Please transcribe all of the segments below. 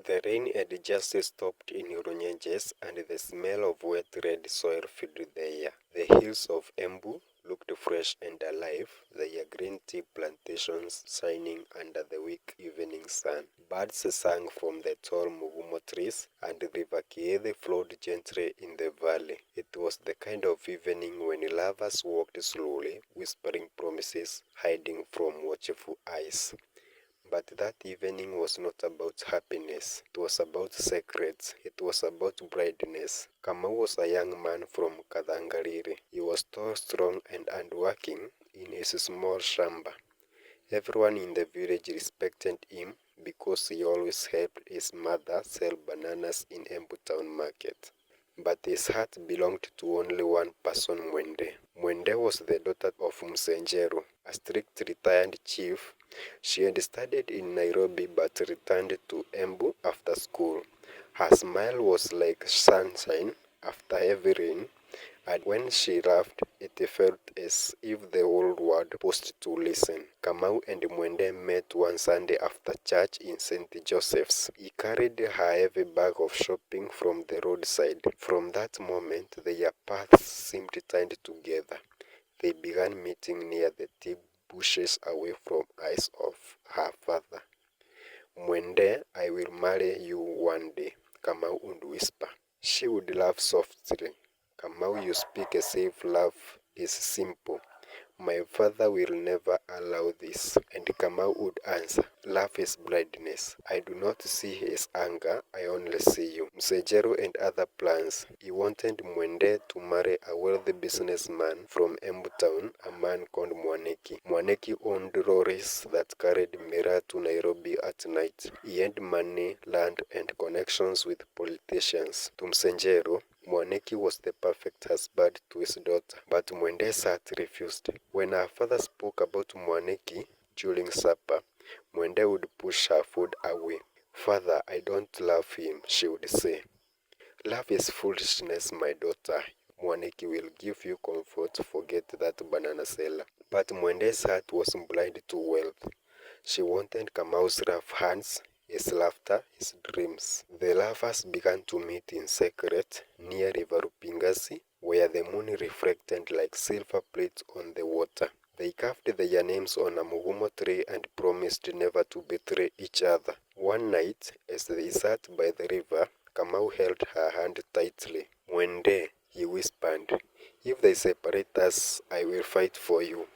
The rain had just stopped in Runyenjes, and the smell of wet red soil filled the air. The hills of Embu looked fresh and alive, their green tea plantations shining under the weak evening sun. Birds sang from the tall mugumo trees, and the river Kiede flowed gently in the valley. It was the kind of evening when lovers walked slowly, whispering promises, hiding from watchful eyes. But that evening was not about happiness. It was about secrets. It was about blindness. Kamau was a young man from Kadhangariri. He was tall, strong, and hardworking in his small shamba. Everyone in the village respected him because he always helped his mother sell bananas in Embu town market. But his heart belonged to only one person, Mwende. Mwende was the daughter of Msenjeru, a strict retired chief. She had studied in Nairobi but returned to Embu after school. Her smile was like sunshine after heavy rain, and when she laughed, it felt as if the whole world paused to listen. Kamau and Mwende met one Sunday after church in St. Joseph's. He carried her heavy bag of shopping from the roadside. From that moment, their paths seemed tied together. They began meeting near the tea bushes away from eyes of her father. Mwende, I will marry you one day, Kamau would whisper. She would laugh softly. Kamau, you speak as if love is simple. My father will never allow this. And Kamau would answer, love is blindness. I do not see his anger, I only see you. Msejero and other plans. He wanted Mwende to marry a wealthy businessman from Embu town, a man called Mwaneki. Mwaneki owned lorries that carried Mira to Nairobi at night. He had money, land, and connections with politicians. To Msenjero, Mwaneki was the perfect husband to his daughter, but Mwende's heart refused. When her father spoke about Mwaneki during supper, Mwende would push her food away. Father, I don't love him, she would say. Love is foolishness, my daughter. Mwaneki will give you comfort, forget that banana seller. But Mwende's heart was blind to wealth. She wanted Kamau's rough hands, his laughter, his dreams. The lovers began to meet in secret near River Rupingasi, where the moon reflected like silver plates on the water. They carved their names on a mugumo tree and promised never to betray each other. One night, as they sat by the river, Kamau held her hand tightly. Mwende, he whispered, if they separate us, I will fight for you.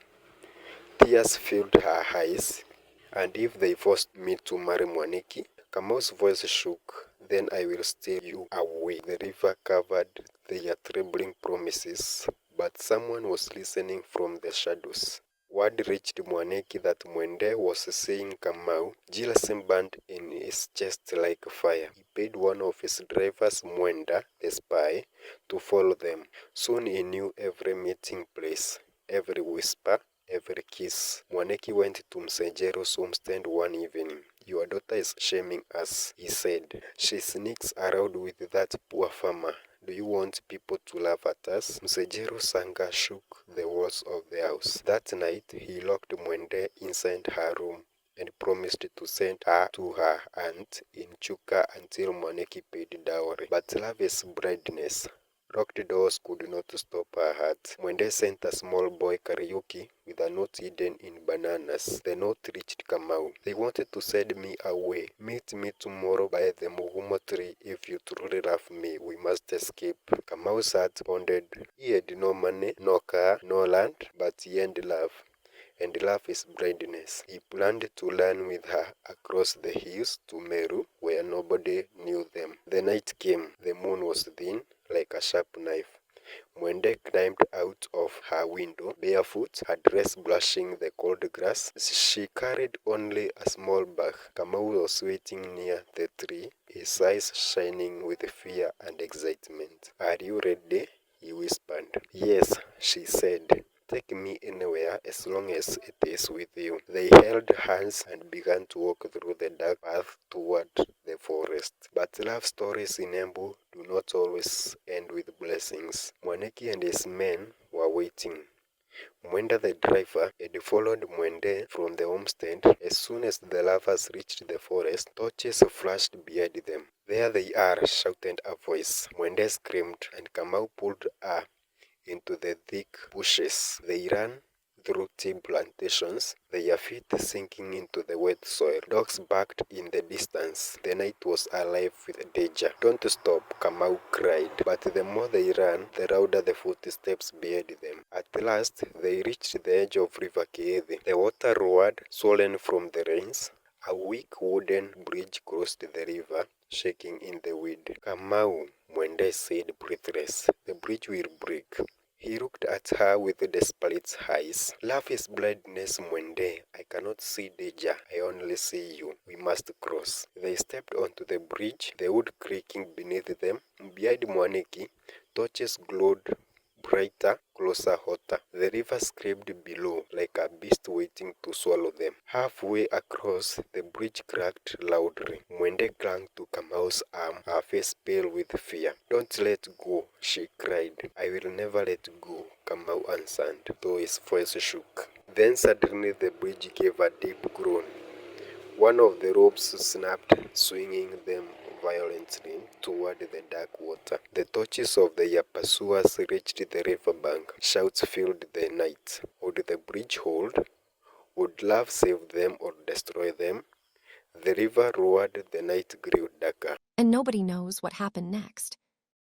Tears filled her eyes. And if they forced me to marry Mwaniki, Kamau's voice shook. Then I will steal you away. The river covered their trembling promises, but someone was listening from the shadows. Word reached Mwaniki that Mwende was seeing Kamau. Jealousy burned in his chest like fire. He paid one of his drivers, Mwenda, the spy, to follow them. Soon he knew every meeting place, every whisper, every kiss. Mwaneki went to Msenjero's homestead one evening. Your daughter is shaming us, he said. She sneaks around with that poor farmer. Do you want people to laugh at us? Msenjero's anger shook the walls of the house. That night, he locked Mwende inside her room and promised to send her to her aunt in Chuka until Mwaneki paid dowry. But love is blindness. Locked doors could not stop her heart. Mwende sent a small boy karaoke with a note hidden in bananas. The note reached Kamau. They wanted to send me away. Meet me tomorrow by the mugumo tree. If you truly love me, we must escape. Kamau's heart pounded. He had no money, no car, no land, but he had love. And love is blindness. He planned to run with her across the hills to Meru, where nobody knew them. The night came. The moon was thin, like a sharp knife. Mwende climbed out of her window, barefoot, her dress brushing the cold grass. She carried only a small bag. Kamau was waiting near the tree, his eyes shining with fear and excitement. Are you ready? He whispered. Yes, she said. Take me anywhere as long as it is with you. They held hands and began to walk through the dark path toward the forest. But love stories in Embu do not always end with blessings. Mwaneki and his men were waiting. Mwenda the driver had followed Mwende from the homestead. As soon as the lovers reached the forest, torches flashed behind them. "There they are," shouted a voice. Mwende screamed, and Kamau pulled her into the thick bushes. They ran through tea plantations, their feet sinking into the wet soil. Dogs barked in the distance. The night was alive with danger. "Don't stop," Kamau cried. But the more they ran, the louder the footsteps behind them. At last, they reached the edge of River Kiithi. The water roared, swollen from the rains. A weak wooden bridge crossed the river, shaking in the wind. "Kamau," Mwende said, breathless. "The bridge will break." He looked at her with desperate eyes. "Love is blindness, Mwende. I cannot see danger. I only see you. We must cross." They stepped onto the bridge, the wood creaking beneath them. Behind Mwaniki, torches glowed brighter, closer, hotter. The river screamed below, like a beast waiting to swallow them. Halfway across, the bridge cracked loudly. Mwende clung to Kamau's arm, her face pale with fear. "Don't let go," she cried. "I will never let go," Kamau answered, though his voice shook. Then suddenly the bridge gave a deep groan. One of the ropes snapped, swinging them violently toward the dark water. The torches of their pursuers reached the riverbank. Shouts filled the night. Would the bridge hold? Would love save them or destroy them? The river roared, the night grew darker. And nobody knows what happened next.